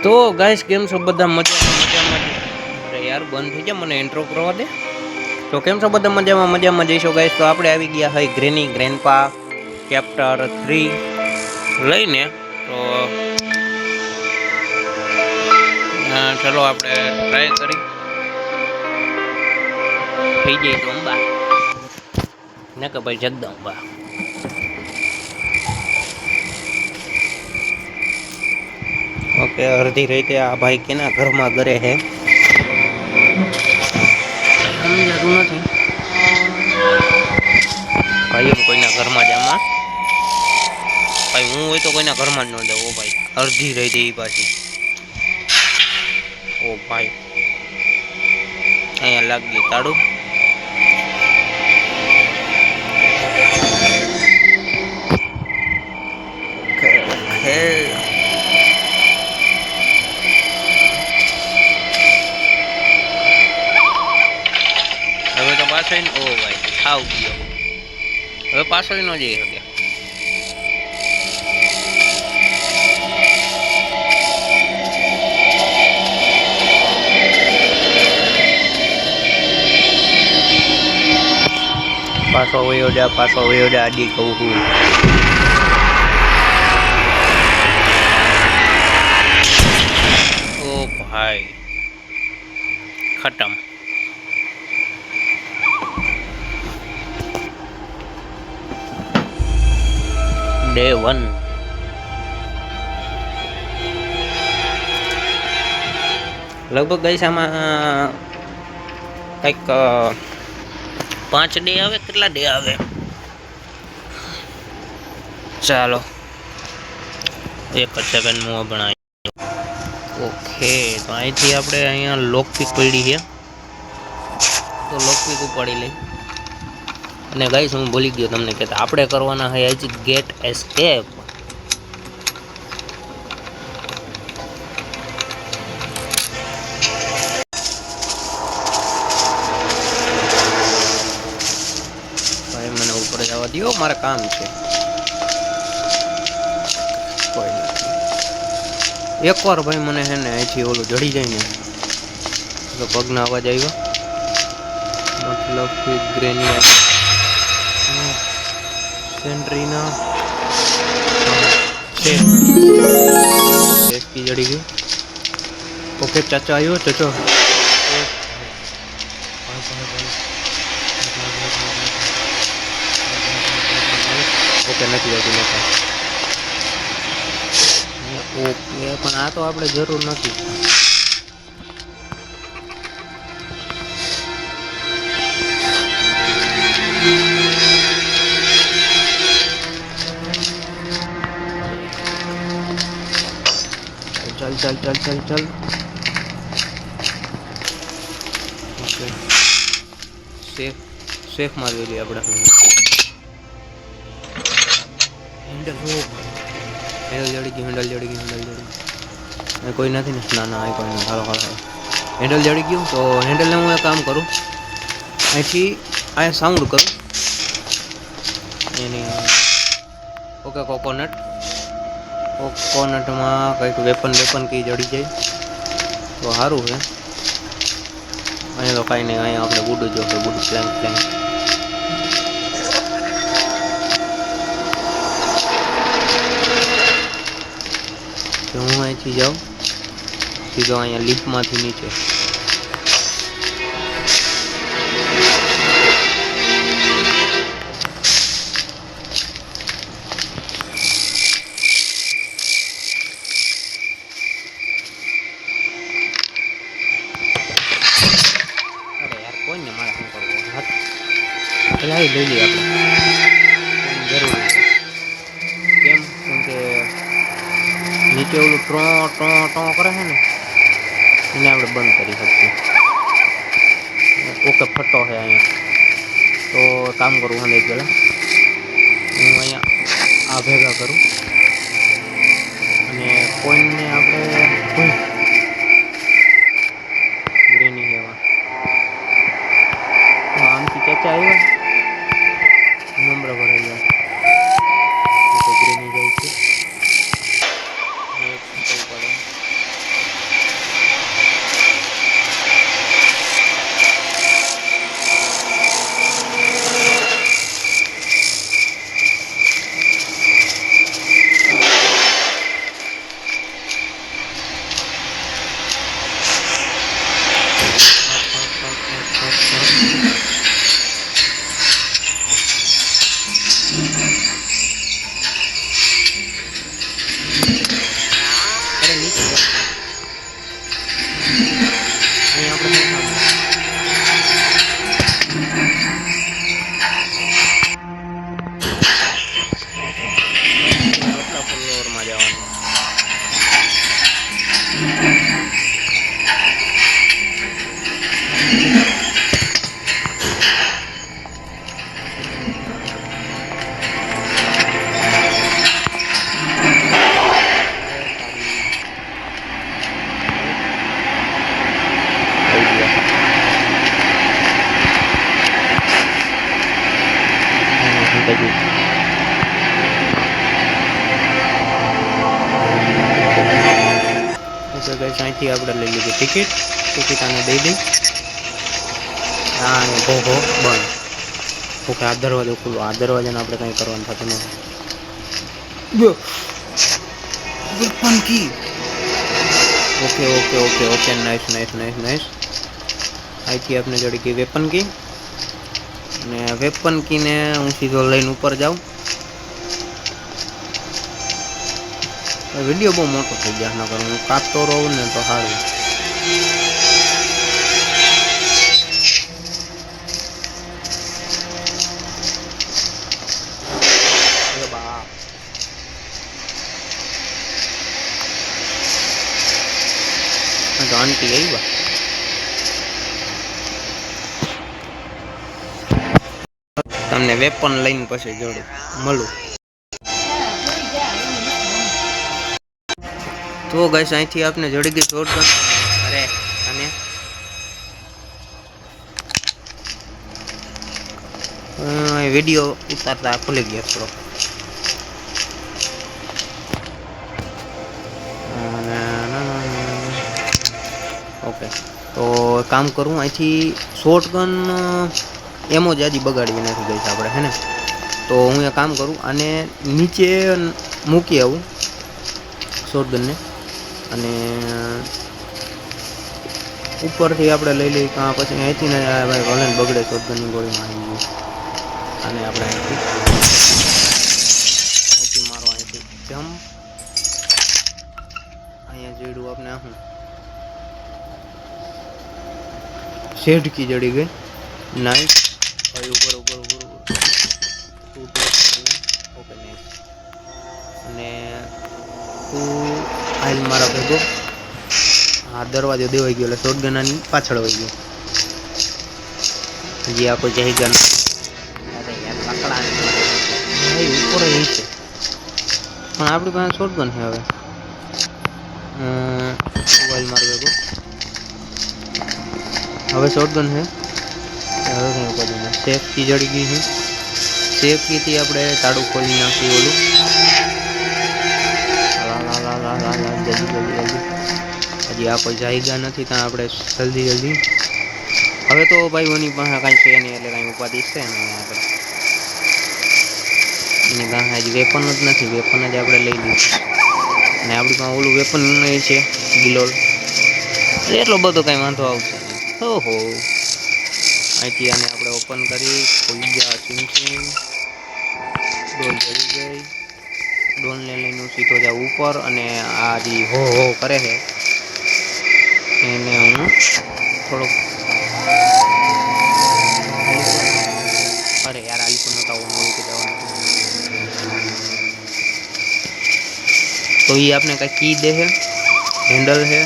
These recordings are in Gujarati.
તો ગાઈસ કેમ છો બધા મજામાં અરે યાર બંધ થઈ જા મને ઇન્ટ્રો કરવા દે તો કેમ છો બધા મજામાં જઈશો ગાઈસ તો આપણે આવી ગયા હોય ગ્રેની ગ્રેન્ડપા ચેપ્ટર 3 લઈને તો ચલો આપણે ટ્રાય કરી થઈ જાય તો અંબા ને કે ભાઈ જગદંબા ઓકે અડધી રીતે આ ભાઈ કેના ઘરમાં ઘરે હે સમજાતું નથી ભાઈ એમ કોઈના ઘરમાં જામાં ભાઈ હું હોય તો કોઈના ઘરમાં જ ન જાઉં ભાઈ અડધી રહી દે એ પાછી ઓ ભાઈ અહીંયા લાગ ગયું તાળું ઓકે હવે તો પાછળ ઓ ભાઈ આવ ગયો હવે પાછળ ન જઈ શકે પાછો વયો જા આડી કહું હું ઓ ભાઈ ખતમ ડે 1 લગભગ ગઈ આમાં કંઈક 5 ડે આવે કેટલા ડે આવે ચાલો એક જ સેકન્ડ હું ભણાવી ઓકે તો અહીંથી આપણે અહીંયા લોકપીક પડી છે તો લોકપીક ઉપાડી લઈ અને ગાઈસ હું ભૂલી ગયો તમને કહેતા આપણે કરવાના છે હજી ગેટ એસ્કેપ ભાઈ મને ઉપર જવા દો મારે કામ છે કોઈ નથી એકવાર ભાઈ મને હે ને અહીંથી ઓલું જડી જાય ને તો પગનો અવાજ આવ્યો મતલબ કે ગ્રેની સેન્ટ્રીના સેફકી જડી ગયું ઓકે ચાચા આવ્યો ચાચો ઓકે નથી જતું ઓકે પણ આ તો આપણે જરૂર નથી चल ओके सेफ मारवी ली આપણે હેન્ડલ જડી ગયું કોઈ નથી ને ના કોઈ નહીં હાલો હેન્ડલ જડી ગયું તો હેન્ડલને હું એક કામ કરું અહીંથી આ સાઉન્ડ કરું એની ઓકે કોકોનટમાં કંઈક વેપન કી જડી જાય તો સારું છે અહીંયા તો કાંઈ નહીં અહીંયા આપણે ગુડ જોશે ગુડ પ્લેન્ક તો હું અહીંથી જાઉં સીધો અહીંયા લીફમાંથી નીચે લઈ લઈએ આપણે જરૂરી છે કેમ કે નીચે ઓલું ટો કરે છે ને એને આપણે બંધ કરી શકીએ ઓકે ફટો છે અહીંયા તો કામ કરવું હું એક પહેલાં હું અહીંયા આ ભેગા કરું અને કોઈને આપણે ગ્રેની લેવા તો આમથી ચાચા આવ્યા નંબર ભરાઈ ગયા ગ્રેની જાય છે ઓકે ગાઈસ, અહીંથી આપણે લઈ લીધી ટિકિટ. ટિકિટ આને દઈ દઈ. હા, ભો ભો બંધ. ઓકે, આ દરવાજો ખુલ્લો. આ દરવાજાને આપણે કંઈ કરવાનું થતું નથી. વેપન કી. Okay okay okay okay, nice nice nice nice. અહીંથી આપણે જડી ગઈ વેપન કી. અને વેપન કીને હું સીધો લઈને ઉપર જાઉં. વિડીયો બહુ મોટો થઈ ગયા ન કરું. હું કાપતો રહું ને તો સારું. તો આંટી આવ્યા. તમને વેપન લઈને પછી જોડું મળું. તો ગાઈસ, અહીંથી આપને જડી ગઈ શોટગન. અરે અને વિડીયો ઉતારતા ખુલી ગયા થોડો. ઓકે, તો કામ કરું. અહીંથી શોટગન એમો જ હજી બગાડવી નથી ગઈ છે આપણે, હે ને? તો હું એ કામ કરું અને નીચે મૂકી આવું શોટગનને. અને ઉપરથી આપણે લઈ લઈએ. કાં પછી અહીંથી ને ભાઈ ભલે બગડે શોટગનની ગોળીમાં આવી ગયું. અને આપણે અહીંથી મારો અહીંથી જમ્પ. અહીંયા જોડું આપણે આવું શેડ કી જડી ગઈ. નાઇસ. ભાઈ ઉપર ઉપર ઉપર ઓકે નાઇસ. અને તું હાલ મારા ભેગો. હા, દરવાજો દેવાઈ ગયો એટલે શોટગન આની પાછળ વહી ગયો. હજી આ કોઈ જઈ ગન. અરે યાર, પકડા ભાઈ ઉપર એ છે. પણ આપણી પાસે શોટગન છે હવે. મોબાઈલ મારો ભેગો હવે શોટગન છે. હવે કંઈ ઉપાડી ના. સેફ કી જડી ગઈ છે. સેફ કીથી આપણે તાળું ખોલી નાખી ઓલું. જલ્દી જલ્દી જલ્દી. હજી આ કોઈ જાયગા નથી ત્યાં આપણે જલ્દી જલ્દી. હવે તો ભાઈ ઓની પાસે કાંઈ છે નહીં એટલે કાંઈ ઉપાધિ છે ને આપણે. એની પાસે હજી વેપન જ નથી. વેપન જ આપણે લઈ લીધું. અને આપણી પાસે ઓલું વેપન છે ગિલોલ. એટલો બધો કાંઈ વાંધો આવશે. ઓહો, અહીંથી આને આપણે ઓપન કરી ખોલી ગયા. ચીમચીમ ડોલ જડી ગઈ. ડોલને લઈને સીધો જાવ ઉપર. અને આ જે હો હો કરે છે એને હું થોડોક. અરે યાર, આલી પણ નતા જવાનું. તો એ આપણે કાંઈ કી દે છે, હેન્ડલ છે.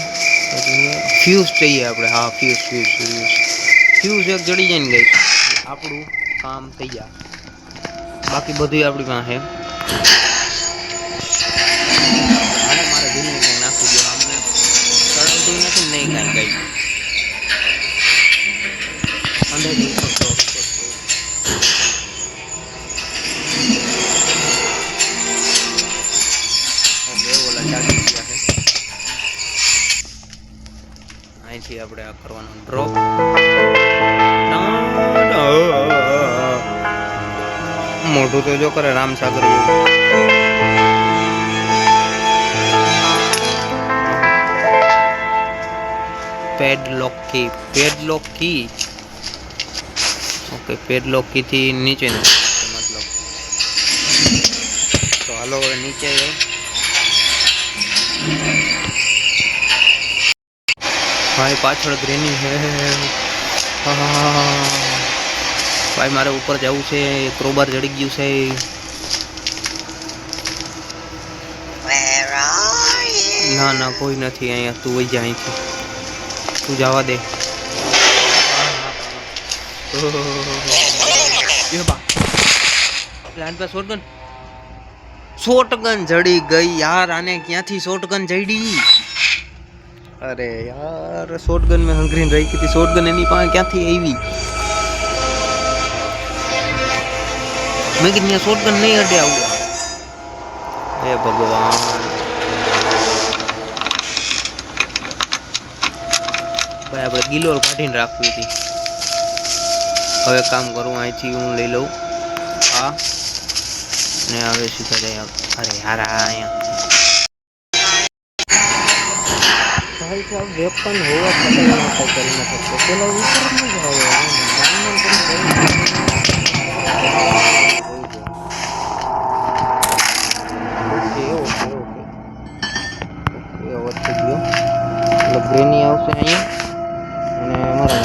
ફ્યુઝ चाहिए આપણે. હા, ફ્યુઝ ફ્યુઝ ફ્યુઝ ફ્યુઝ એક જડી જાય ને ગઈ, આપણું કામ થઈ જાય. બાકી બધું આપણી પાસે છે. અને મારે દિલને કંઈ નાખવું જોઈએ. અમને ચડાવતું નથી નહીં કાંઈ કંઈ અંદરથી ઉપર તો ઓકે ઓલા ચાલી ગયા છે. અહીંથી આપણે આ કરવાનું ડ્રોપ. મોઢું તો જો કરે રામસાગર જેવું. પેડલોક કી. પેડલોક કી. ઓકે, પેડલોક કી થી નીચે મતલબ. તો હાલો હવે નીચે જાઓ. ભાઈ પાછળ ગ્રેની હે. ભાઈ મારે ઉપર જવું છે. ક્રોબાર જડી ગયું છે. ના ના, કોઈ નથી અહીંયા. તું વહી જા અહીંથી. તું જવા દે. પ્લાન પર શોટગન. શોટગન જડી ગઈ યાર. આને ક્યાંથી શોટગન જડી? અરે યાર, શોટગન મેં હંગરીને રહી હતી. શોટગન એની પાસે ક્યાંથી આવી? મેં કીધું શોટગન નહીં અડે આવું. હે ભગવાન. ભાઈ આપણે ગિલોલ કાઢીને રાખવી હતી. હવે કામ કરું, અહીંથી હું લઈ લઉં હા ને હવે સીધા જાય. અરે યાર અહીંયા ભાઈ સાહેબ વેપન હોવા છતાં કરી ન શકતો. પેલા વિચાર જ ન આવે ગ્રેની આવશે અહીંયા અને અમારા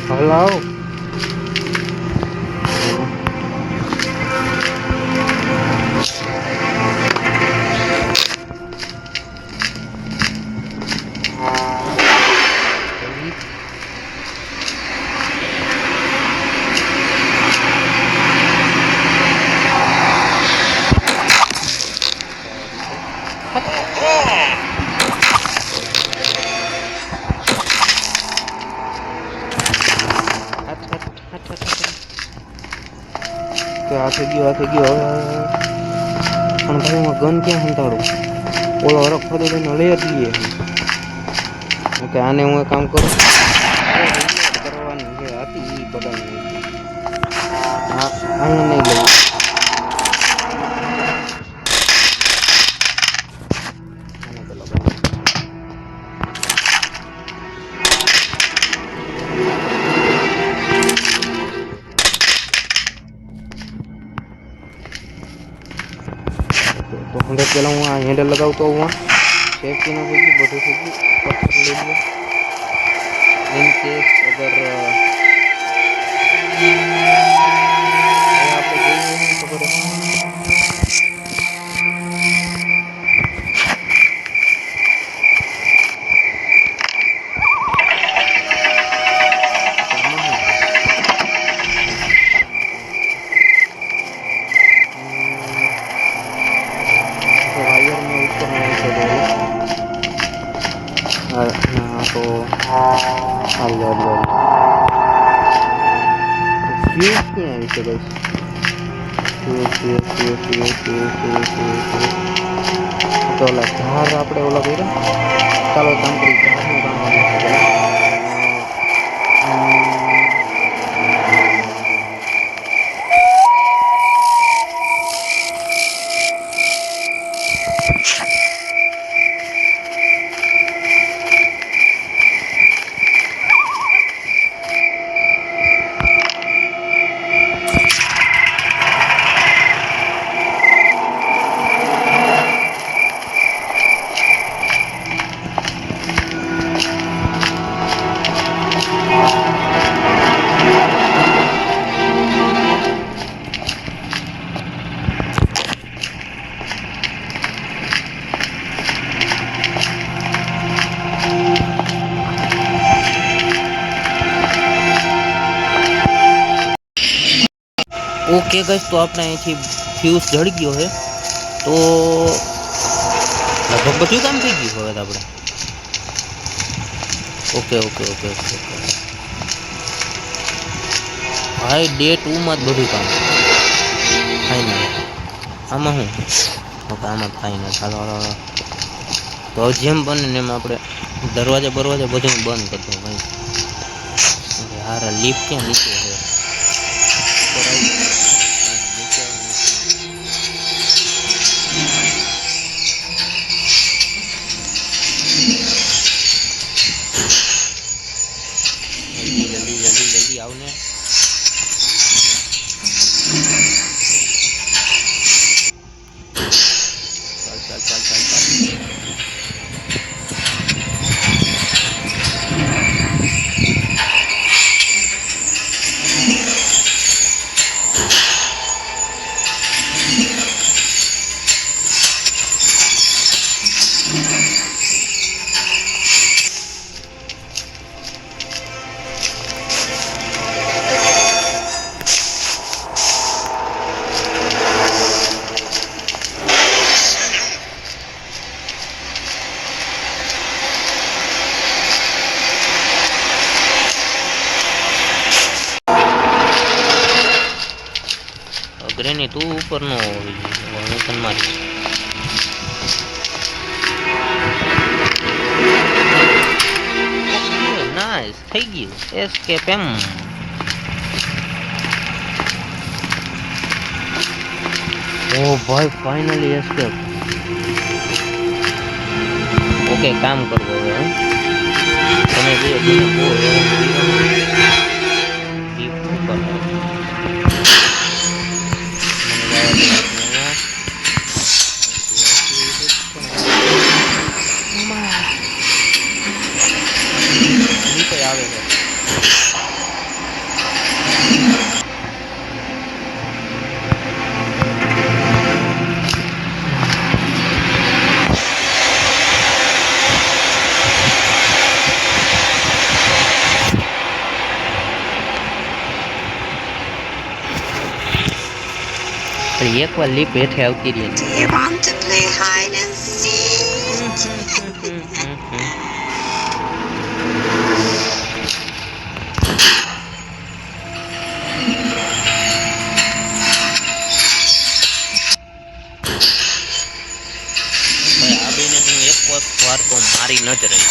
હલાવ આ થઈ ગયો હવે પણ ભાઈ હું ગન ક્યાં સંતાડું? ઓલો હરખ ફરતો લઈને લઈ જ લઈએ. ઓકે આને હું કામ કરું કરવાની જે હતી એ બધાની આને નહીં લઈ તો 100 પહેલાં હું આ હેન્ડલ લગાવતો હું સેફ્ટી ના થઈ ગયું બધું થઈ ગયું. પથ્થર લઈ લો ઇન કેસ અગર આપણે જોઈએ ખબર તો હાલ ફ્યુઝ ક્યાં આવી છે બસ તો ઓલા ધાર આપણે ઓલા કર્યા. ચાલો કામ કરી ધારનું કામ ઓકે ગાઈસ, તો આપણે અહીંથી ફ્યુઝ જળી ગયો છે તો લગભગ બધું કામ થઈ ગયું હવે આપણે. ઓકે ઓકે ઓકે ઓકે ભાઈ ડે 2 માં જ બધું કામ ફાઇનલ. આમાં શું ઓકે આમાં ફાઇનલ. ચાલો હાલો તો જેમ બને ને એમ આપણે દરવાજા બધું બંધ કરતો ભાઈ. યાર લીફ ક્યાં નીચે છે? જલ્દી આવ ને. ચાલ ઉપર ન હોવી જોઈએ. હું તને મારીશ. નાઈસ, થઈ ગયું. એસ્કેપ એમ. ઓ ભાઈ ફાઇનલી એસ્કેપ. ઓકે, કામ કરવું હવે. તમે જે મને બહુ હેરાન કર્યો ડીપ ઉપર મને આવે છે. એકવાર લીપ હેઠે આવતી રહી. આ બેને હું એક વાર તો મારી ન જ રહી.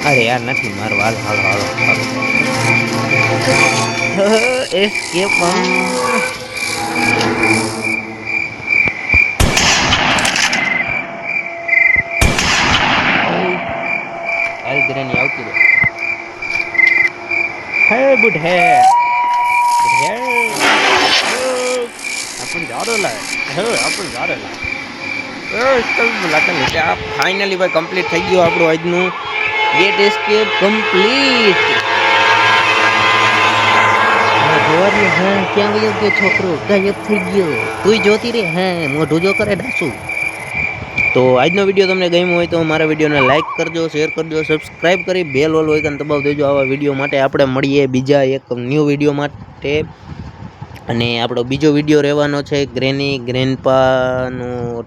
અરે યાર નથી મારવા. હાલ હાલ હાલ એસ્કેપ. હાલ ગ્રેની આવતી રહે. હે બુઢ હે अपन जा रहा है अपन जा रहा है. ફાઇનલી ભાઈ કમ્પ્લીટ થઈ ગયો આપણું આજનું ગેટ એસ્કેપ કમ્પ્લીટ. જોવા હા ક્યાં ગયો કે છોકરો ગાયબ થઈ ગયો. તું જોતી રે હા મોઢું જો કરે ડાસું. તો આજનો વિડીયો તમને ગમ્યો હોય તો મારા વિડીયોને લાઇક કરજો, શેર કરજો, સબસ્ક્રાઈબ કરી બેલ ઓલ આઇકન દબાવી દેજો. આવા વિડીયો માટે આપણે મળીએ બીજા એક ન્યૂ વિડીયો માટે. અને આપણો બીજો વિડીયો રહેવાનો છે ગ્રેની ગ્રેન્ડપાનું